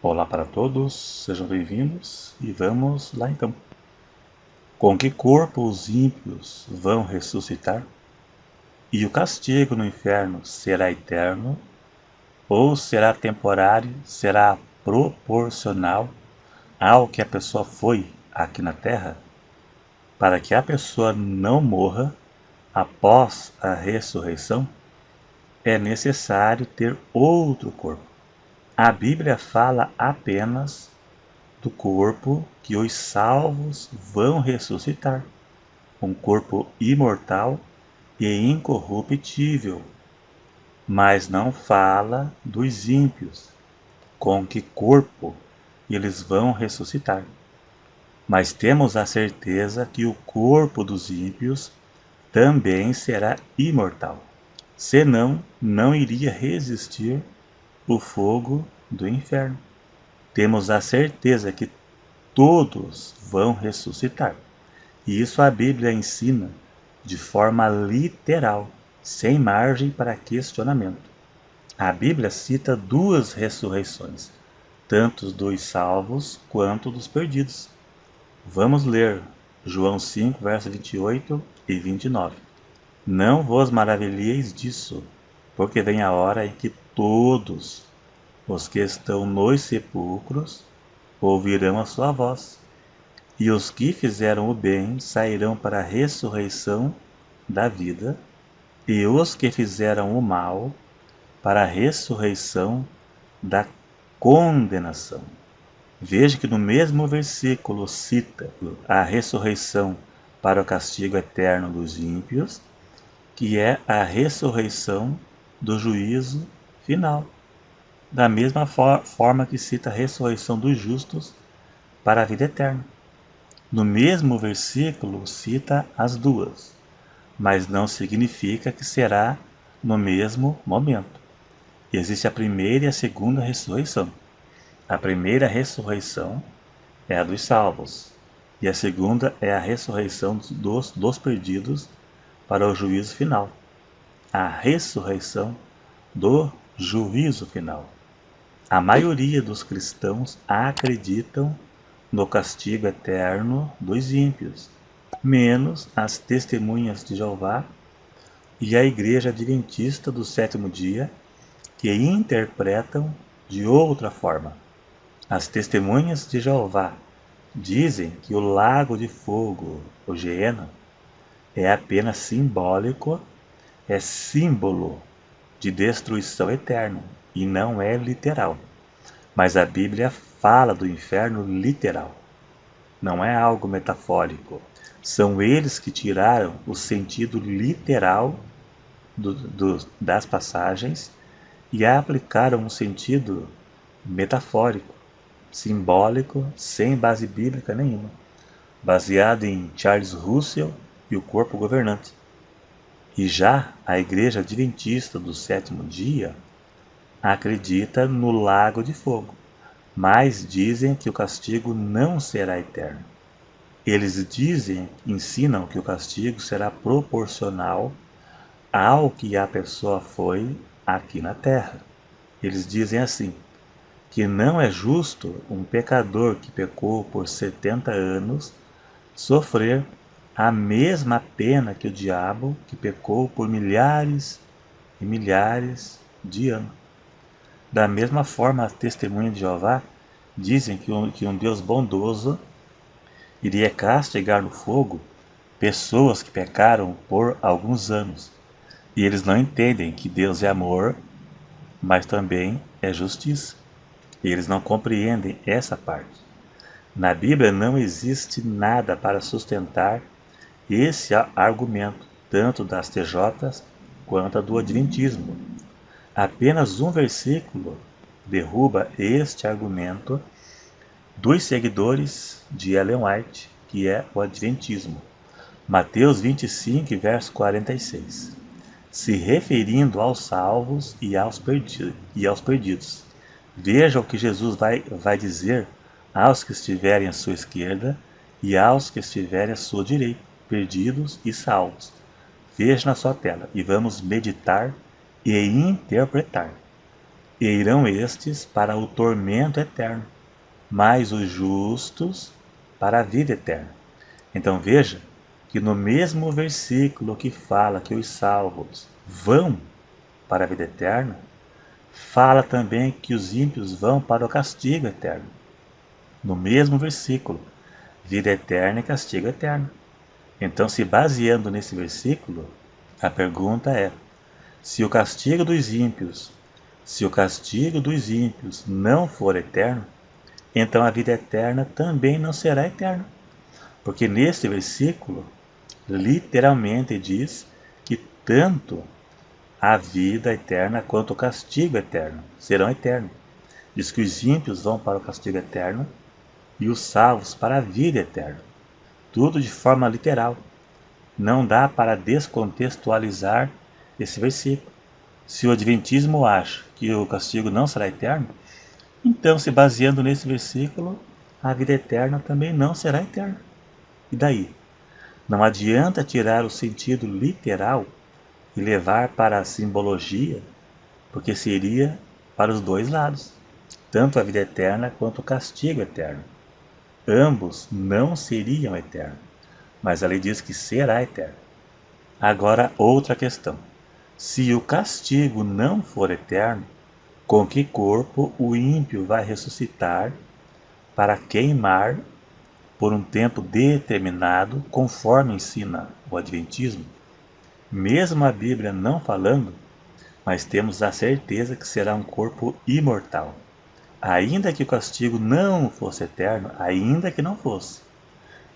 Olá para todos, sejam bem-vindos e vamos lá então. Com que corpo os ímpios vão ressuscitar? E o castigo no inferno será eterno? Ou será temporário, será proporcional ao que a pessoa foi aqui na Terra? Para que a pessoa não morra após a ressurreição, é necessário ter outro corpo. A Bíblia fala apenas do corpo que os salvos vão ressuscitar, um corpo imortal e incorruptível, mas não fala dos ímpios, com que corpo eles vão ressuscitar. Mas temos a certeza que o corpo dos ímpios também será imortal, senão não iria resistir o fogo do inferno. Temos a certeza que todos vão ressuscitar. E isso a Bíblia ensina de forma literal, sem margem para questionamento. A Bíblia cita duas ressurreições, tanto dos salvos quanto dos perdidos. Vamos ler João 5, versos 28 e 29. Não vos maravilheis disso, porque vem a hora em que todos os que estão nos sepulcros ouvirão a sua voz, e os que fizeram o bem sairão para a ressurreição da vida, e os que fizeram o mal para a ressurreição da condenação. Veja que no mesmo versículo cita a ressurreição para o castigo eterno dos ímpios, que é a ressurreição do juízo final. Da mesma forma que cita a ressurreição dos justos para a vida eterna. No mesmo versículo cita as duas, mas não significa que será no mesmo momento. Existe a primeira e a segunda ressurreição. A primeira ressurreição é a dos salvos, e a segunda é a ressurreição dos perdidos para o juízo final. A ressurreição do juízo final. A maioria dos cristãos acreditam no castigo eterno dos ímpios, menos as testemunhas de Jeová e a Igreja Adventista do Sétimo Dia, que interpretam de outra forma. As testemunhas de Jeová dizem que o lago de fogo, o Geena, é apenas simbólico, é símbolo de destruição eterna e não é literal. Mas a Bíblia fala do inferno literal. Não é algo metafórico. São eles que tiraram o sentido literal das passagens e aplicaram um sentido metafórico, simbólico, sem base bíblica nenhuma, baseado em Charles Russell e o corpo governante. E já a Igreja Adventista do Sétimo Dia acredita no lago de fogo, mas dizem que o castigo não será eterno. Eles ensinam que o castigo será proporcional ao que a pessoa foi aqui na terra. Eles dizem assim, que não é justo um pecador que pecou por 70 anos sofrer a mesma pena que o diabo que pecou por milhares e milhares de anos. Da mesma forma, as testemunhas de Jeová dizem que um Deus bondoso iria castigar no fogo pessoas que pecaram por alguns anos. E eles não entendem que Deus é amor, mas também é justiça. E eles não compreendem essa parte. Na Bíblia não existe nada para sustentar esse argumento, tanto das TJs quanto do Adventismo. Apenas um versículo derruba este argumento dos seguidores de Ellen White, que é o Adventismo. Mateus 25, verso 46. Se referindo aos salvos e aos perdidos. Veja o que Jesus vai dizer aos que estiverem à sua esquerda e aos que estiverem à sua direita, perdidos e salvos. Veja na sua tela e vamos meditar e interpretar. e irão estes para o tormento eterno, mas os justos para a vida eterna. Então veja que no mesmo versículo que fala que os salvos vão para a vida eterna, fala também que os ímpios vão para o castigo eterno. No mesmo versículo, vida eterna e castigo eterno. Então, se baseando nesse versículo, a pergunta é: se o castigo dos ímpios, se o castigo dos ímpios não for eterno, então a vida eterna também não será eterna. Porque neste versículo, literalmente diz que tanto a vida eterna quanto o castigo eterno serão eternos. Diz que os ímpios vão para o castigo eterno e os salvos para a vida eterna. Tudo de forma literal. Não dá para descontextualizar esse versículo. Se o Adventismo acha que o castigo não será eterno, então, se baseando nesse versículo, a vida eterna também não será eterna. E daí? Não adianta tirar o sentido literal e levar para a simbologia, porque seria para os dois lados, tanto a vida eterna quanto o castigo eterno. Ambos não seriam eternos, mas a lei diz que será eterno. Agora, outra questão. Se o castigo não for eterno, com que corpo o ímpio vai ressuscitar para queimar por um tempo determinado, conforme ensina o Adventismo? Mesmo a Bíblia não falando, mas temos a certeza que será um corpo imortal. Ainda que o castigo não fosse eterno, ainda que não fosse,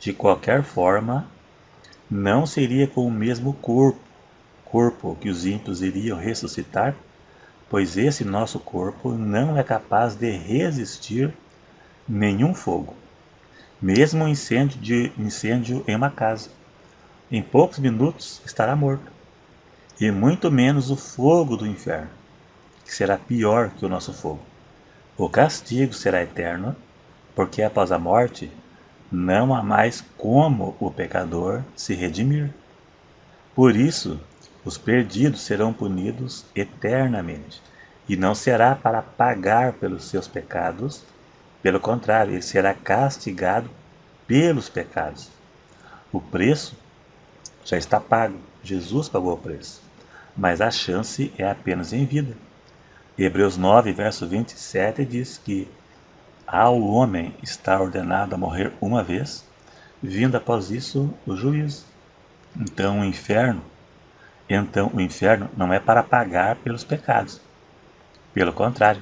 de qualquer forma, não seria com o mesmo corpo que os ímpios iriam ressuscitar, pois esse nosso corpo não é capaz de resistir nenhum fogo, mesmo um incêndio em uma casa. Em poucos minutos estará morto, e muito menos o fogo do inferno, que será pior que o nosso fogo. O castigo será eterno, porque após a morte não há mais como o pecador se redimir. Por isso, os perdidos serão punidos eternamente, e não será para pagar pelos seus pecados, pelo contrário, ele será castigado pelos pecados. O preço já está pago, Jesus pagou o preço, mas a chance é apenas em vida. Hebreus 9, verso 27 diz que ao homem está ordenado a morrer uma vez, vindo após isso o juízo. Então o inferno não é para pagar pelos pecados. Pelo contrário,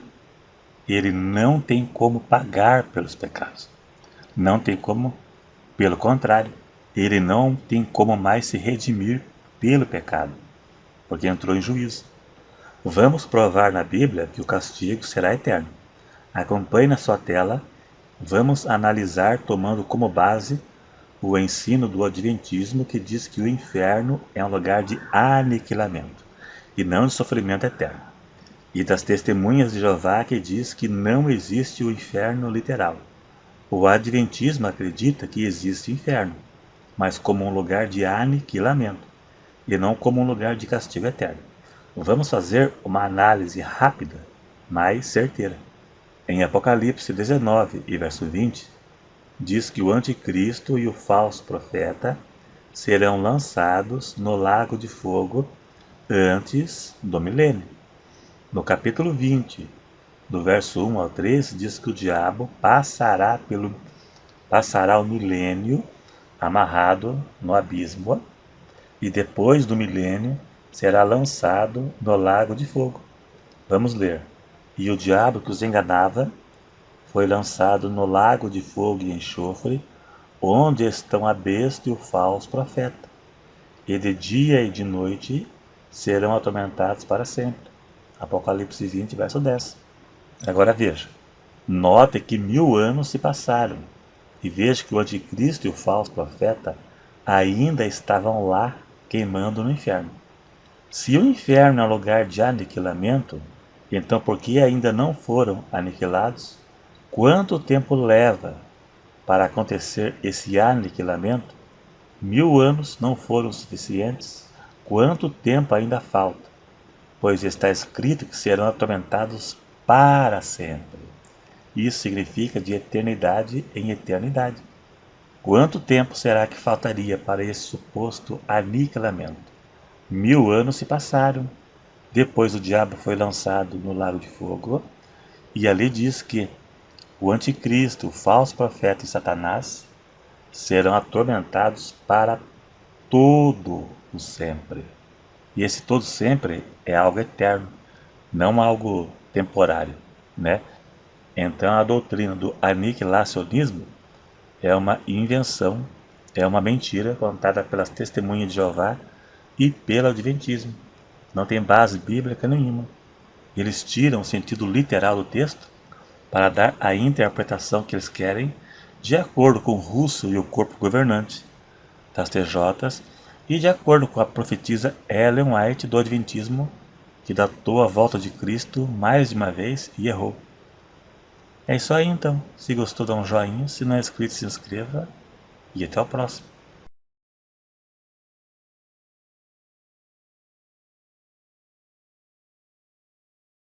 ele não tem como pagar pelos pecados. Não tem como, pelo contrário, ele não tem como mais se redimir pelo pecado, porque entrou em juízo. Vamos provar na Bíblia que o castigo será eterno. Acompanhe na sua tela. Vamos analisar tomando como base o ensino do Adventismo, que diz que o inferno é um lugar de aniquilamento e não de sofrimento eterno, e das Testemunhas de Jeová, que diz que não existe o inferno literal. O Adventismo acredita que existe inferno, mas como um lugar de aniquilamento e não como um lugar de castigo eterno. Vamos fazer uma análise rápida, mas certeira. Em Apocalipse 19 e verso 20, diz que o anticristo e o falso profeta serão lançados no lago de fogo antes do milênio. No capítulo 20, do verso 1 ao 3, diz que o diabo passará o milênio amarrado no abismo e depois do milênio será lançado no lago de fogo. Vamos ler. E o diabo que os enganava foi lançado no lago de fogo e enxofre, onde estão a besta e o falso profeta. E de dia e de noite serão atormentados para sempre. Apocalipse 20, verso 10. Agora veja. Note que 1000 anos se passaram. E veja que o anticristo e o falso profeta ainda estavam lá queimando no inferno. Se o inferno é um lugar de aniquilamento, então por que ainda não foram aniquilados? Quanto tempo leva para acontecer esse aniquilamento? 1000 anos não foram suficientes? Quanto tempo ainda falta? Pois está escrito que serão atormentados para sempre. Isso significa de eternidade em eternidade. Quanto tempo será que faltaria para esse suposto aniquilamento? 1000 anos se passaram. Depois o diabo foi lançado no lago de fogo, e ali diz que o anticristo, o falso profeta e Satanás serão atormentados para todo o sempre. E esse todo sempre é algo eterno, não algo temporário, né? Então a doutrina do aniquilacionismo é uma invenção, é uma mentira contada pelas testemunhas de Jeová e pelo Adventismo. Não tem base bíblica nenhuma. Eles tiram o sentido literal do texto para dar a interpretação que eles querem de acordo com o russo e o corpo governante das TJs e de acordo com a profetisa Ellen White do Adventismo, que datou a volta de Cristo mais de uma vez e errou. É isso aí então. Se gostou, dá um joinha. Se não é inscrito, se inscreva. E até o próximo.